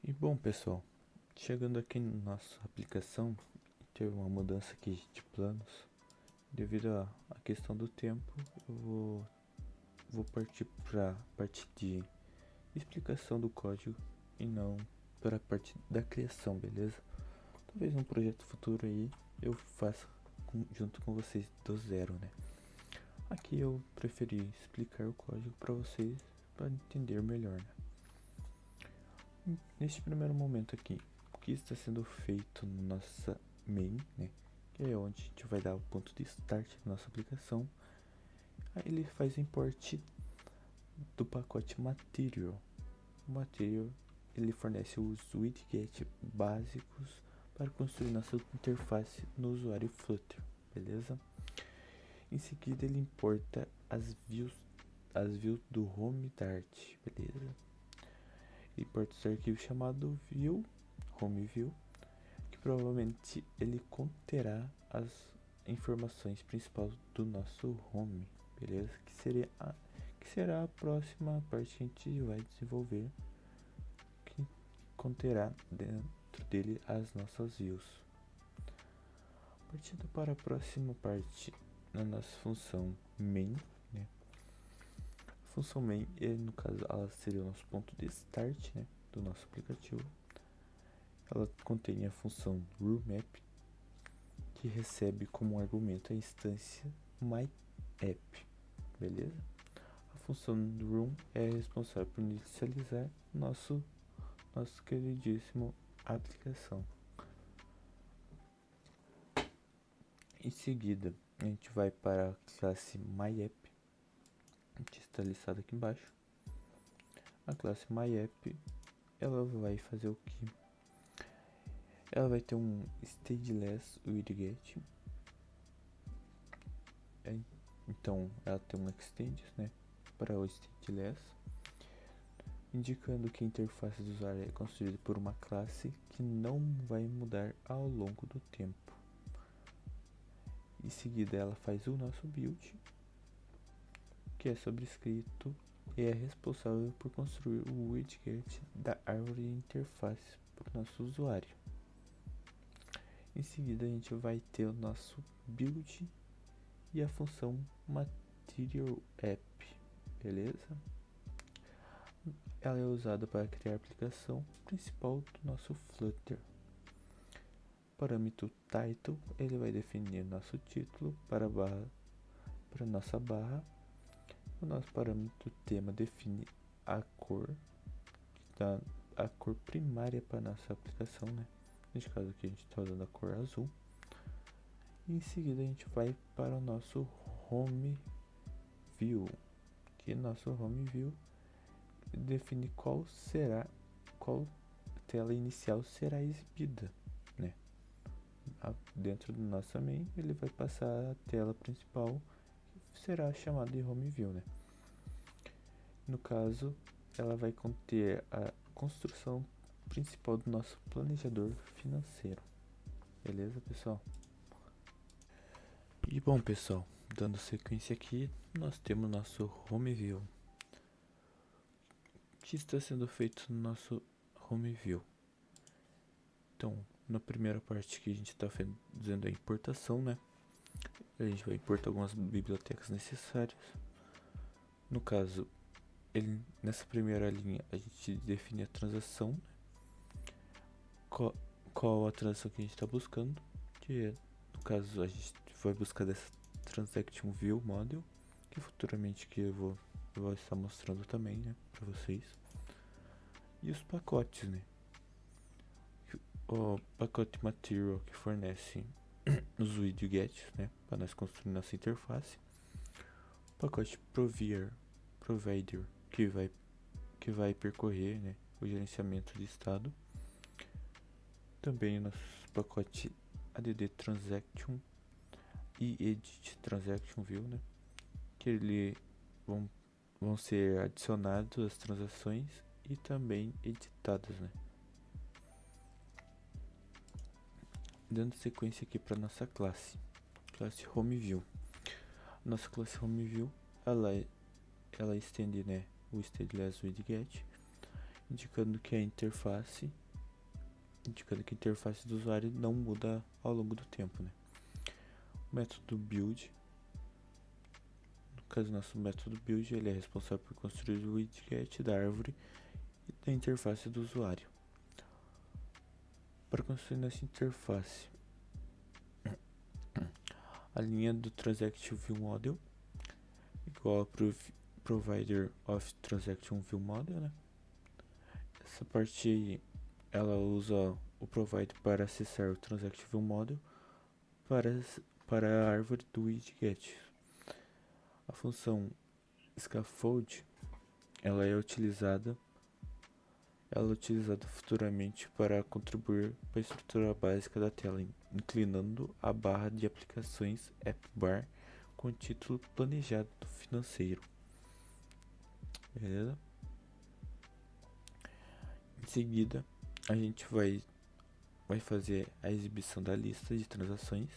E bom, pessoal, chegando aqui na nossa aplicação, teve uma mudança aqui de planos. Devido à questão do tempo, eu vou partir para a parte de explicação do código e não para a parte da criação, beleza? Talvez um projeto futuro aí eu faça junto com vocês do zero, né? Aqui eu preferi explicar o código para vocês para entender melhor, né? Neste primeiro momento aqui, o que está sendo feito na nossa main, né? Que é onde a gente vai dar o ponto de start da nossa aplicação. Aí ele faz o import do pacote Material. O Material ele fornece os widgets básicos para construir nossa interface no usuário Flutter, beleza? Em seguida ele importa as views do Home Dart, beleza? Importa esse arquivo chamado view, home view, que provavelmente ele conterá as informações principais do nosso home, beleza? Que será a próxima parte que a gente vai desenvolver, que conterá dentro dele as nossas views. Partindo para a próxima parte, na nossa função main, né? A função main, no caso, ela seria o nosso ponto de start, né, do nosso aplicativo. Ela contém a função RuleMap, que recebe como argumento a instância MyApp, beleza? A função room é responsável por inicializar nosso queridíssimo aplicação. Em seguida, a gente vai para a classe MyApp, que está listada aqui embaixo. A classe MyApp, ela vai fazer o que? Ela vai ter um stateless widget. Então, ela tem um extend, né, para o stateless, indicando que a interface do usuário é construída por uma classe que não vai mudar ao longo do tempo. Em seguida, ela faz o nosso build, que é sobrescrito e é responsável por construir o widget da árvore de interface para o nosso usuário. Em seguida, a gente vai ter o nosso build e a função Material App, beleza? Ela é usada para criar a aplicação principal do nosso Flutter. Parâmetro title, ele vai definir nosso título para nossa barra. O nosso parâmetro tema define a cor, a cor primária para nossa aplicação, né? Neste caso aqui a gente está usando a cor azul. E em seguida a gente vai para o nosso home view, que nosso home view define qual tela inicial será exibida, né? Dentro do nosso main, ele vai passar a tela principal, que será chamada de home view, né? No caso, ela vai conter a construção principal do nosso planejador financeiro, beleza, pessoal? E bom, pessoal, dando sequência aqui, nós temos nosso home view. O que está sendo feito no nosso home view? Então, na primeira parte que a gente está fazendo a importação, né? A gente vai importar algumas bibliotecas necessárias. No caso, nessa primeira linha a gente define a transação, né? Qual a transação que a gente está buscando, que é, no caso, a gente vai buscar dessa transaction view model, que futuramente que eu vou estar mostrando também, né, para vocês. E os pacotes, né? O pacote material que fornece os widgets, né, para nós construir nossa interface. O pacote provider que vai percorrer, né, o gerenciamento de estado. Também o nosso pacote add transaction e edit transaction view, né, que ele vão ser adicionados as transações e também editadas, né. Dando sequência aqui para nossa classe home view. Nossa classe home view ela estende, né, o stateless widget, indicando que a interface do usuário não muda ao longo do tempo, né? O método build, no caso nosso método build, ele é responsável por construir o widget da árvore e da interface do usuário. Para construir nessa interface, a linha do Transaction View Model igual a Provider of Transaction View Model, né? Essa parte aí, ela usa o Provider para acessar o Transaction View Model para a árvore do widget. A função Scaffold, ela é utilizada futuramente para contribuir para a estrutura básica da tela, inclinando a barra de aplicações App Bar com o título Planejado Financeiro. Beleza? Em seguida, a gente vai fazer a exibição da lista de transações.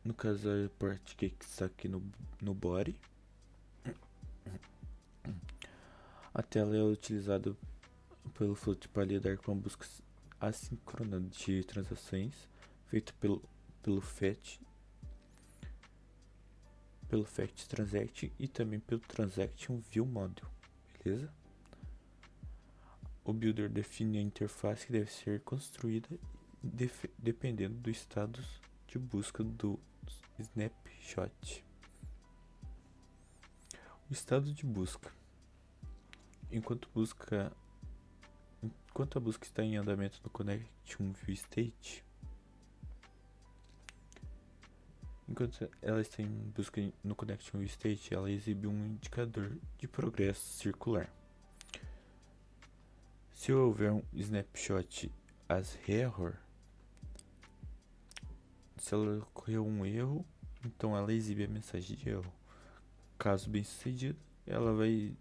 No caso a parte que está aqui no body. A tela é utilizada pelo Flutter para lidar com a busca assíncrona de transações feita pelo fetch transact e também pelo transaction view model, beleza? O builder define a interface que deve ser construída dependendo do status de busca do snapshot. O estado de busca. Enquanto a busca está em andamento no Connection View State, enquanto ela está em busca no Connection View State, ela exibe um indicador de progresso circular. Se houver um snapshot as error, se ela ocorreu um erro, então ela exibe a mensagem de erro. Caso bem sucedido, ela vai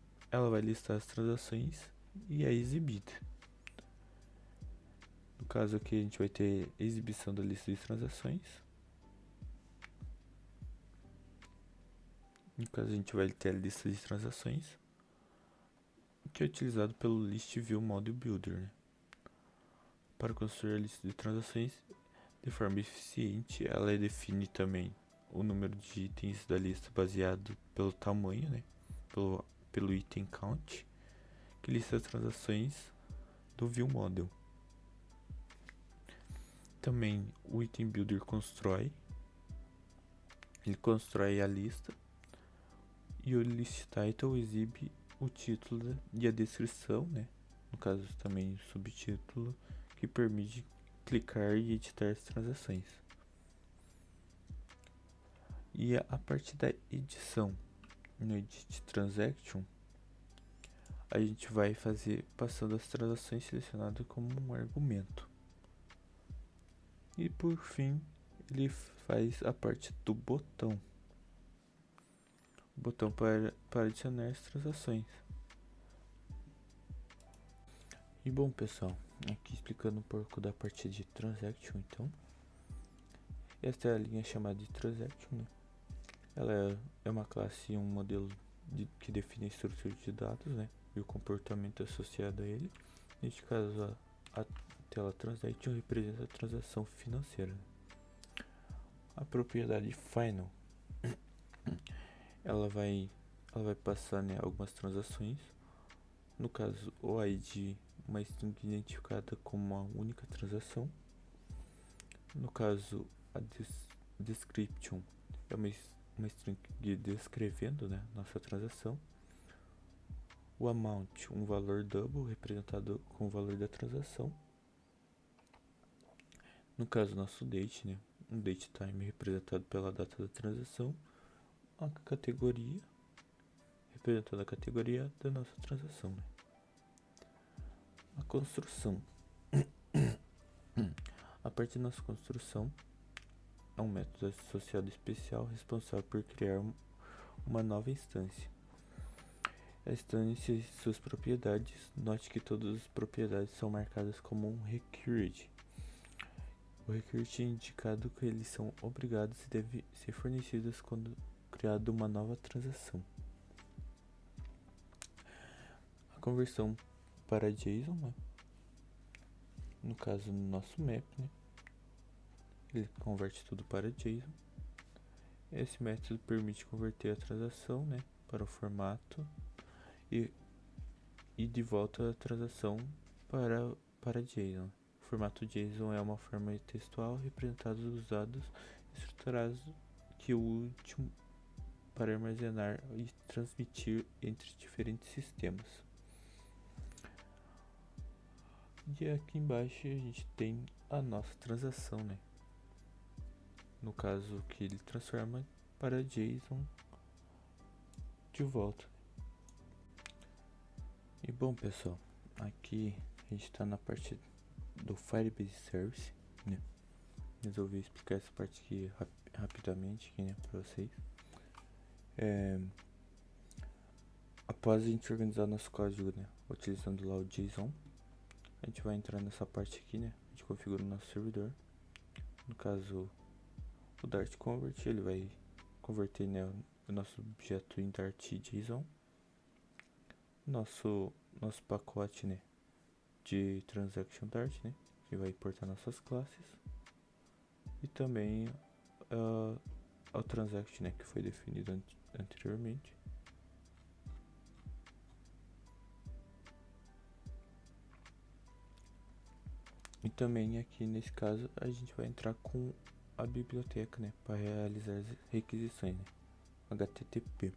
listar as transações e é exibida. No caso aqui a gente vai ter exibição da lista de transações. No caso a gente vai ter a lista de transações, que é utilizado pelo List View Model Builder, né? Para construir a lista de transações de forma eficiente, ela define também o número de itens da lista baseado pelo tamanho, né? Pelo item count, que lista as transações do View Model. Também o Item Builder constrói a lista e o List Title exibe o título e a descrição, né? No caso também o subtítulo, que permite clicar e editar as transações. E a partir da edição no Edit Transaction, a gente vai fazer passando as transações selecionadas como um argumento. E por fim, ele faz a parte do botão. O botão para adicionar as transações. E bom, pessoal, aqui explicando um pouco da parte de Transaction, então. Esta é a linha chamada de Transaction, né? Ela é uma classe e um modelo que define a estrutura de dados, né? E o comportamento associado a ele. Neste caso, a tela Transaction representa a transação financeira. A propriedade Final, ela vai passar, né, algumas transações. No caso, o ID, uma string identificada como uma única transação. No caso, a description é uma string descrevendo, né, nossa transação. O amount, um valor double representado com o valor da transação. No caso, nosso date, né, um date time representado pela data da transação. A categoria, representando a categoria da nossa transação, né? A construção. A partir da nossa construção é um método associado especial responsável por criar uma nova instância. A instância e suas propriedades. Note que todas as propriedades são marcadas como um required. O required é indicado que eles são obrigados e devem ser fornecidos quando criada uma nova transação. conversão para JSON, né? No caso, no nosso map, né? Ele converte tudo para JSON. Esse método permite converter a transação, né, para o formato e de volta a transação para JSON. O formato JSON é uma forma textual representada dos dados estruturados que o último para armazenar e transmitir entre diferentes sistemas. E aqui embaixo a gente tem a nossa transação, né? No caso que ele transforma para JSON de volta. E bom, pessoal, aqui a gente está na parte do Firebase Service, né? Resolvi explicar essa parte aqui rapidamente aqui, né, para vocês. Após a gente organizar nosso código, né, utilizando lá o JSON, a gente vai entrar nessa parte aqui, né? A gente configura o nosso servidor. No caso, o Dart Convert, ele vai converter, né, o nosso objeto em Dart JSON. Nosso pacote, né, de Transaction Dart, né, que vai importar nossas classes. E também o Transaction, né, que foi definido anteriormente. E também aqui nesse caso a gente vai entrar com a biblioteca, né, para realizar as requisições, né, HTTP.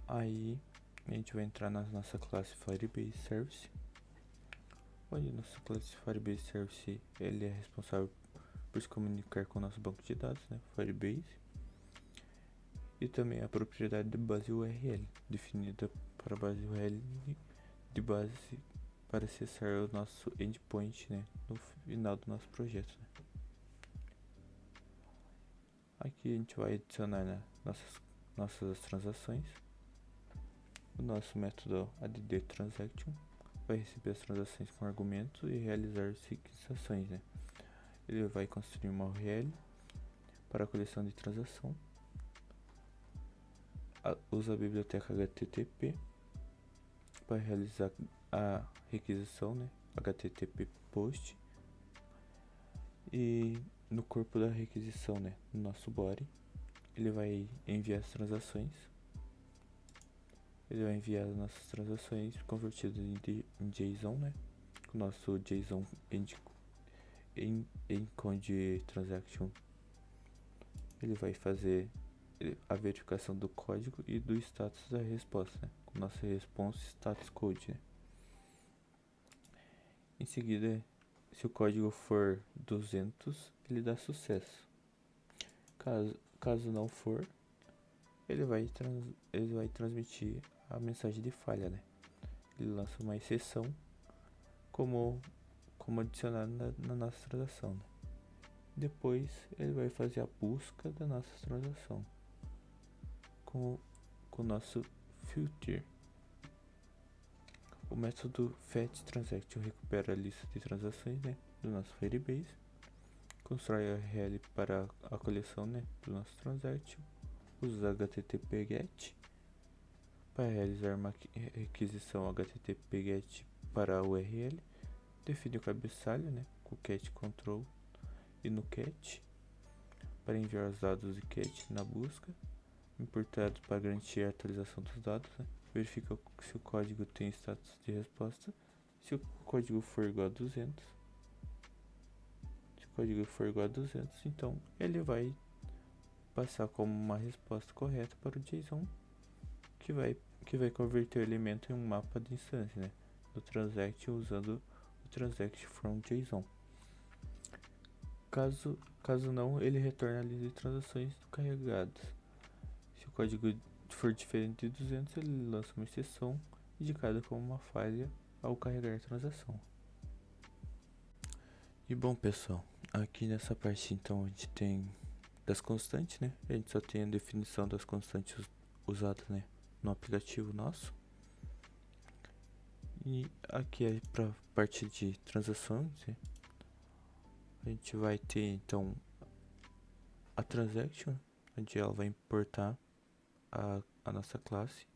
Aí a gente vai entrar na nossa classe Firebase Service, onde nossa classe Firebase Service ele é responsável por se comunicar com o nosso banco de dados, né, Firebase, e também a propriedade de base URL, definida para a base URL de base para acessar o nosso endpoint, né, no final do nosso projeto, né. Aqui a gente vai adicionar, né, nossas transações. O nosso método addTransaction vai receber as transações com argumento e realizar as requisições, né. Ele vai construir uma URL para a coleção de transação. Usa a biblioteca HTTP para realizar a requisição, né, HTTP post. E no corpo da requisição, né, no nosso body, ele vai enviar as transações. Ele vai enviar as nossas transações convertidas em JSON, né, com o nosso JSON encode transaction. Ele vai fazer a verificação do código e do status da resposta, né, com o nosso response status code, né. Em seguida, se o código for 200, ele dá sucesso. Caso não for, ele vai transmitir a mensagem de falha, né. Ele lança uma exceção como adicionar na nossa transação, né. Depois ele vai fazer a busca da nossa transação com o nosso filter. O método fetchTransaction recupera a lista de transações, né, do nosso Firebase, constrói a URL para a coleção, né, do nosso transaction, usa HTTP GET para realizar uma requisição HTTP GET para a URL, define o cabeçalho, né, com o cat control e no cat para enviar os dados de cat na busca, importados para garantir a atualização dos dados, né. Verifica se o código tem status de resposta. Se o código for igual a 200, então ele vai passar como uma resposta correta para o JSON, que vai converter o elemento em um mapa de instância, né, do transaction usando o transact from JSON. Caso não, ele retorna a lista de transações carregadas. Se o código for diferente de 200, ele lança uma exceção indicada como uma falha ao carregar a transação. E bom, pessoal, aqui nessa parte então a gente tem das constantes, né? A gente só tem a definição das constantes usadas, né, no aplicativo nosso. E aqui é para parte de transações, né? A gente vai ter então a transaction, onde ela vai importar a nossa classe